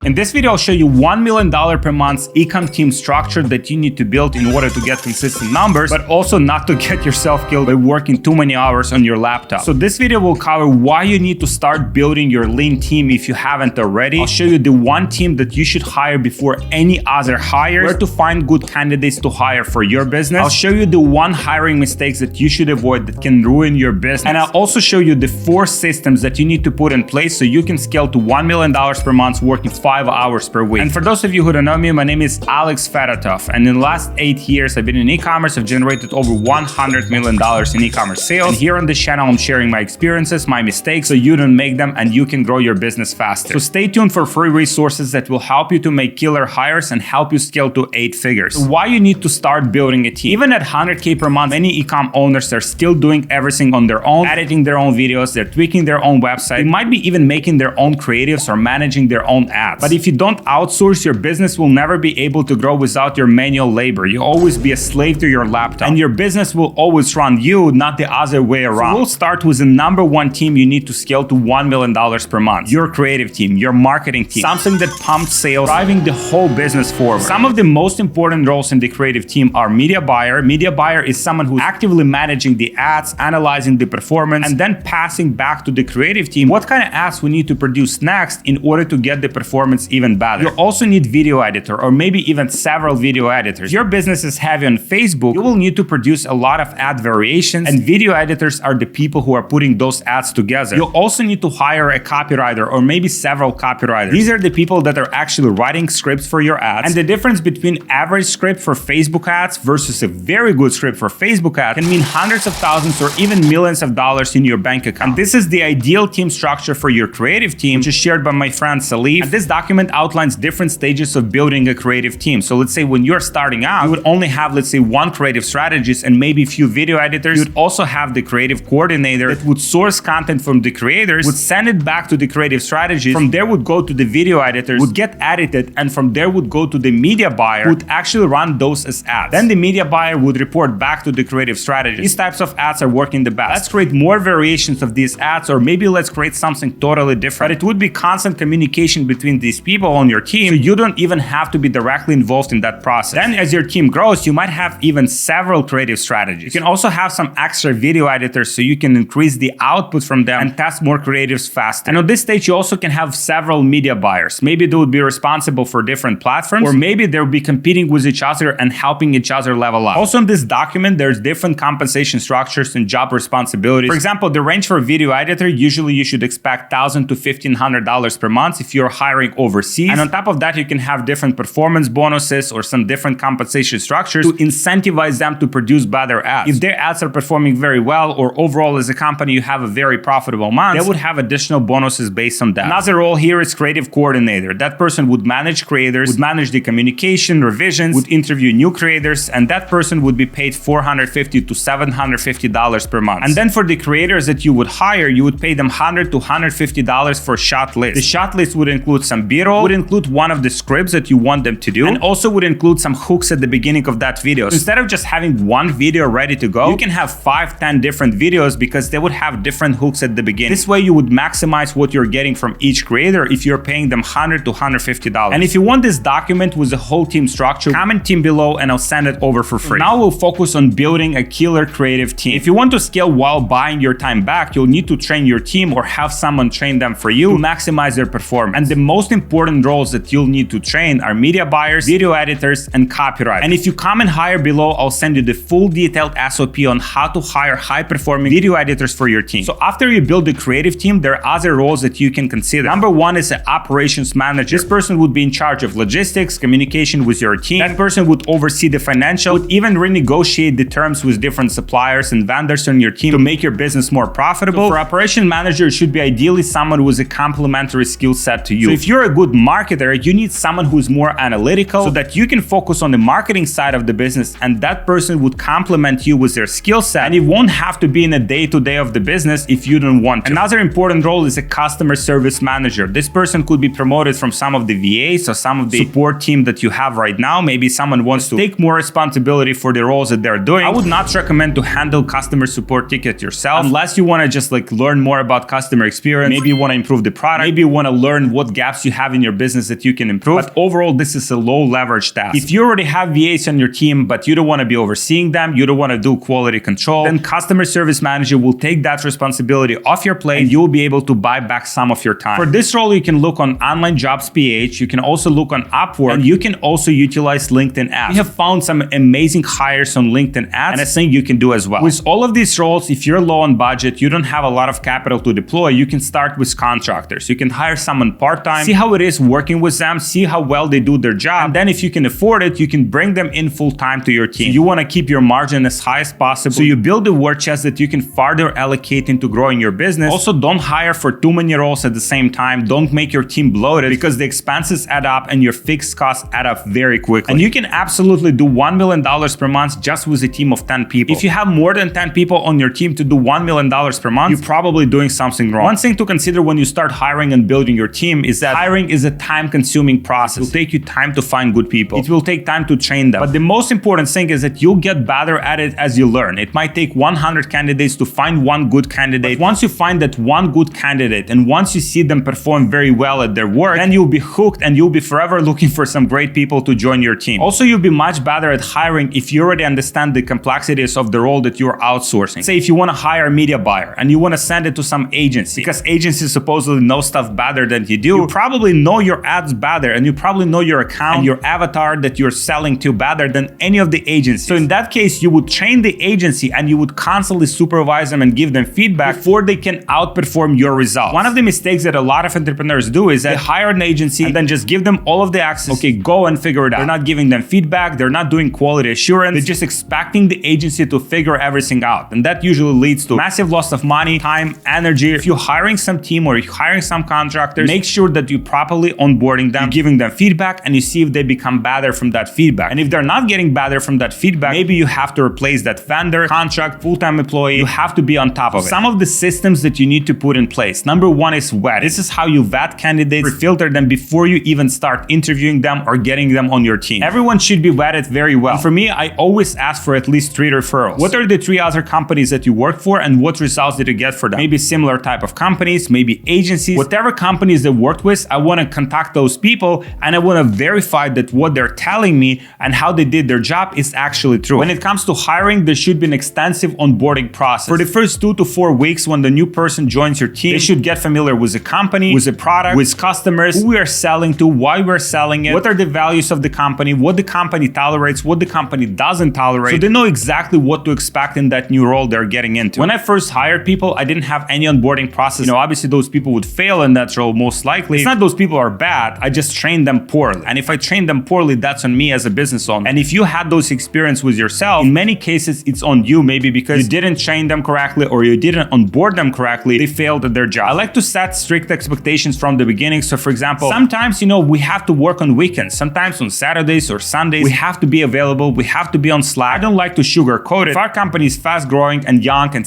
In this video, I'll show you $1 million per month ecom team structure that you need to build in order to get consistent numbers, but also not to get yourself killed by working too many hours on your laptop. So this video will cover why you need to start building your lean team if you haven't already. I'll show you the one team that you should hire before any other hires, where to find good candidates to hire for your business. I'll show you the one hiring mistakes that you should avoid that can ruin your business. And I'll also show you the 4 systems that you need to put in place so you can scale to $1 million per month working 5 hours per week. And for those of you who don't know me, my name is Alex Fedotoff. And in the last 8 years, I've been in e-commerce. I've generated over $100 million in e-commerce sales. And here on this channel, I'm sharing my experiences, my mistakes, so you don't make them and you can grow your business faster. So stay tuned for free resources that will help you to make killer hires and help you scale to 8 figures. So why you need to start building a team? Even at 100K per month, many e-com owners are still doing everything on their own, editing their own videos, they're tweaking their own website, they might be even making their own creatives or managing their own ads. But if you don't outsource, your business will never be able to grow without your manual labor. You'll always be a slave to your laptop, and your business will always run you, not the other way around. So we'll start with the number one team you need to scale to $1 million per month. Your creative team, your marketing team, something that pumps sales, driving the whole business forward. Some of the most important roles in the creative team are media buyer. Media buyer is someone who's actively managing the ads, analyzing the performance, and then passing back to the creative team what kind of ads we need to produce next in order to get the performance even better. You also need video editor or maybe even several video editors. Your business is heavy on Facebook, you will need to produce a lot of ad variations, and video editors are the people who are putting those ads together. You'll also need to hire a copywriter or maybe several copywriters. These are the people that are actually writing scripts for your ads, and the difference between average script for Facebook ads versus a very good script for Facebook ads can mean hundreds of thousands or even millions of dollars in your bank account. And this is the ideal team structure for your creative team, which is shared by my friend Salif. And this document outlines different stages of building a creative team. So let's say when you're starting out, you would only have, let's say, one creative strategist and maybe a few video editors. You'd also have the creative coordinator that would source content from the creators, would send it back to the creative strategist. From there would go to the video editors, would get edited, and from there would go to the media buyer, who would actually run those as ads. Then the media buyer would report back to the creative strategist. These types of ads are working the best. Let's create more variations of these ads, or maybe let's create something totally different. But it would be constant communication between these people on your team, so you don't even have to be directly involved in that process. Then as your team grows, you might have even several creative strategies. You can also have some extra video editors so you can increase the output from them and test more creatives faster. And on this stage, you also can have several media buyers. Maybe they would be responsible for different platforms, or maybe they'll be competing with each other and helping each other level up. Also in this document, there's different compensation structures and job responsibilities. For example, the range for a video editor, usually you should expect $1,000 to $1,500 per month if you're hiring overseas. And on top of that, you can have different performance bonuses or some different compensation structures to incentivize them to produce better ads. If their ads are performing very well, or overall as a company you have a very profitable month, they would have additional bonuses based on that. Another role here is creative coordinator. That person would manage creators, would manage the communication, revisions, would interview new creators, and that person would be paid $450 to $750 per month. And then for the creators that you would hire, you would pay them $100 to $150 for shot list. The shot list would include some B-roll, would include one of the scripts that you want them to do, and also would include some hooks at the beginning of that video. So instead of just having one video ready to go, you can have 5-10 different videos because they would have different hooks at the beginning. This way you would maximize what you're getting from each creator if you're paying them $100 to $150. And if you want this document with the whole team structure, comment team below and I'll send it over for free. Now we'll focus on building a killer creative team. If you want to scale while buying your time back, you'll need to train your team or have someone train them for you to maximize their performance. And the most important roles that you'll need to train are media buyers, video editors, and copywriters. And if you comment higher below, I'll send you the full detailed SOP on how to hire high-performing video editors for your team. So after you build the creative team, there are other roles that you can consider. Number one is an operations manager. This person would be in charge of logistics, communication with your team. That person would oversee the financial, would even renegotiate the terms with different suppliers and vendors on your team to make your business more profitable. So for operation manager, it should be ideally someone with a complementary skill set to you. So if you're a good marketer, you need someone who's more analytical so that you can focus on the marketing side of the business, and that person would complement you with their skill set, and it won't have to be in a day-to-day of the business if you don't want to. Another important role is a customer service manager. This person could be promoted from some of the VAs or some of the support team that you have right now. Maybe someone wants to take more responsibility for the roles that they're doing. I would not recommend to handle customer support tickets yourself unless you want to just learn more about customer experience. Maybe you want to improve the product. Maybe you want to learn what gaps you have in your business that you can improve. But overall, this is a low leverage task. If you already have VAs on your team, but you don't want to be overseeing them, you don't want to do quality control, then customer service manager will take that responsibility off your plate and you'll be able to buy back some of your time. For this role, you can look on Online Jobs PH, you can also look on Upwork, and you can also utilize LinkedIn ads. We have found some amazing hires on LinkedIn ads, and I think you can do as well. With all of these roles, if you're low on budget, you don't have a lot of capital to deploy, you can start with contractors. You can hire someone part-time, see how it is working with them, see how well they do their job, and then if you can afford it, you can bring them in full-time to your team. You want to keep your margin as high as possible, so you build a war chest that you can further allocate into growing your business. Also, don't hire for too many roles at the same time. Don't make your team bloated because the expenses add up and your fixed costs add up very quickly. And you can absolutely do $1 million per month just with a team of 10 people. If you have more than 10 people on your team to do $1 million per month, you're probably doing something wrong. One thing to consider when you start hiring and building your team is that hiring is a time-consuming process. It will take you time to find good people. It will take time to train them. But the most important thing is that you'll get better at it as you learn. It might take 100 candidates to find one good candidate. But once you find that one good candidate and once you see them perform very well at their work, then you'll be hooked and you'll be forever looking for some great people to join your team. Also, you'll be much better at hiring if you already understand the complexities of the role that you're outsourcing. Say if you want to hire a media buyer and you want to send it to some agency, because agencies supposedly know stuff better than you do, you probably know your ads better and you probably know your account and your avatar that you're selling to better than any of the agencies. So in that case, you would train the agency and you would constantly supervise them and give them feedback before they can outperform your results. One of the mistakes that a lot of entrepreneurs do is that they hire an agency and then just give them all of the access. Okay, go and figure it out. They're not giving them feedback. They're not doing quality assurance. They're just expecting the agency to figure everything out. And that usually leads to massive loss of money, time, energy. If you're hiring some team or you're hiring some contractors, make sure that you're properly onboarding them, giving them feedback, and you see if they become better from that feedback. And if they're not getting better from that feedback, maybe you have to replace that vendor, contract, full-time employee. You have to be on top of it. Some of the systems that you need to put in place. Number one is vet. This is how you vet candidates, filter them before you even start interviewing them or getting them on your team. Everyone should be vetted very well. And for me, I always ask for at least 3 referrals. What are the 3 other companies that you work for and what results did you get for them? Maybe similar type of companies, maybe agencies, whatever companies they worked with, I want to contact those people and I want to verify that what they're telling me and how they did their job is actually true. When it comes to hiring, there should be an extensive onboarding process. For the first 2 to 4 weeks when the new person joins your team, they should get familiar with the company, with the product, with customers, who we are selling to, why we're selling it, what are the values of the company, what the company tolerates, what the company doesn't tolerate. So they know exactly what to expect in that new role they're getting into. When I first hired people, I didn't have any onboarding process. Obviously those people would fail in that role most likely. It's not those people are bad, I just trained them poorly. And if I trained them poorly, that's on me as a business owner. And if you had those experience with yourself, in many cases it's on you, maybe because you didn't train them correctly or you didn't onboard them correctly, they failed at their job. I like to set strict expectations from the beginning. So for example, sometimes, we have to work on weekends. Sometimes on Saturdays or Sundays, we have to be available. We have to be on Slack. I don't like to sugarcoat it. If our company is fast growing and young and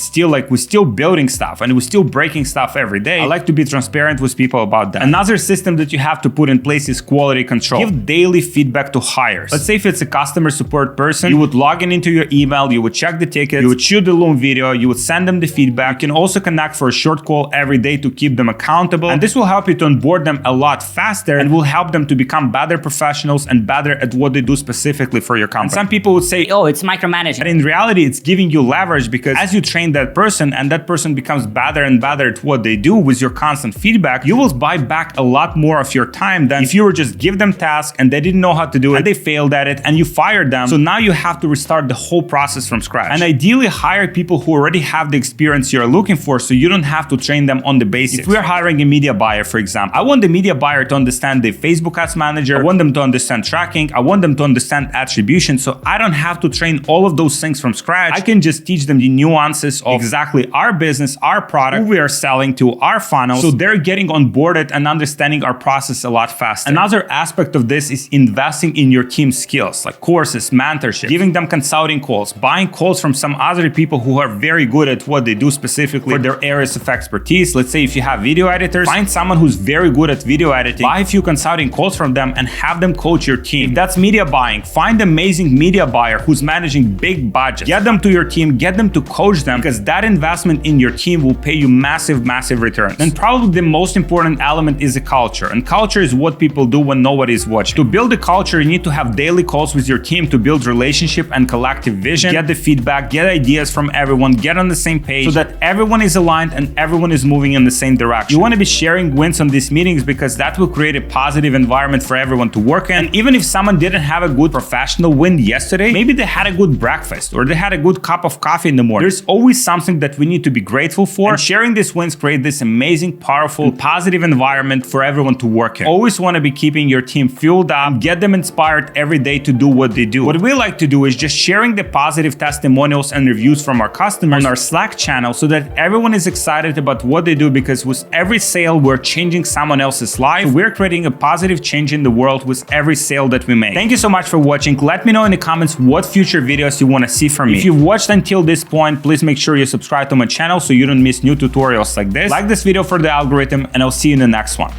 we're still building stuff and we're still breaking stuff every day, I like to be transparent with people about that. Another system that you have to put in place is quality control. Give daily feedback to hires. Let's say if it's a customer support person, you would log in into your email, you would check the tickets, you would shoot the Loom video, you would send them the feedback. You can also connect for a short call every day to keep them accountable. And this will help you to onboard them a lot faster and will help them to become better professionals and better at what they do specifically for your company. And some people would say, oh, it's micromanaging. But in reality, it's giving you leverage because as you train that person and that person becomes better and better at what they do with your constant feedback, you will buy back a lot more of your time than if you were just give them tasks and they didn't know how to do it and they failed at it and you fired them. So now you have to restart the whole process from scratch. And ideally hire people who already have the experience you're looking for so you don't have to train them on the basics. If we're hiring a media buyer, for example, I want the media buyer to understand the Facebook Ads Manager. I want them to understand tracking. I want them to understand attribution. So I don't have to train all of those things from scratch. I can just teach them the nuances of exactly our business, our product, who we are selling to, our funnels. So they're getting onboarded and understanding our process a lot faster. Another aspect of this is investing in your team's skills, like courses, mentorship, giving them consulting calls, buying calls from some other people who are very good at what they do specifically for their areas of expertise. Let's say if you have video editors, find someone who's very good at video editing, buy a few consulting calls from them and have them coach your team. If that's media buying, find an amazing media buyer who's managing big budgets. Get them to your team, get them to coach them because that investment in your team will pay you massive returns. And probably the most important element is a culture. And culture is what people do when nobody's watching. To build a culture, you need to have daily calls with your team to build relationship and collective vision, get the feedback, get ideas from everyone, get on the same page so that everyone is aligned and everyone is moving in the same direction. You want to be sharing wins on these meetings because that will create a positive environment for everyone to work in. And even if someone didn't have a good professional win yesterday, maybe they had a good breakfast or they had a good cup of coffee in the morning. There's always something that we need to be grateful for. And sharing these wins create this amazing, powerful, and positive environment for everyone to work in. Always want to be keeping your team fueled up, get them inspired every day to do what they do. What we like to do is just sharing the positive testimonials and reviews from our customers on our Slack channel so that everyone is excited about what they do, because with every sale, we're changing someone else's life. So we're creating a positive change in the world with every sale that we make. Thank you so much for watching. Let me know in the comments what future videos you want to see from me. If you've watched until this point, please make sure you subscribe to my channel so you don't miss new tutorials like this. Like this video for the algorithm, and I'll see you in the next one.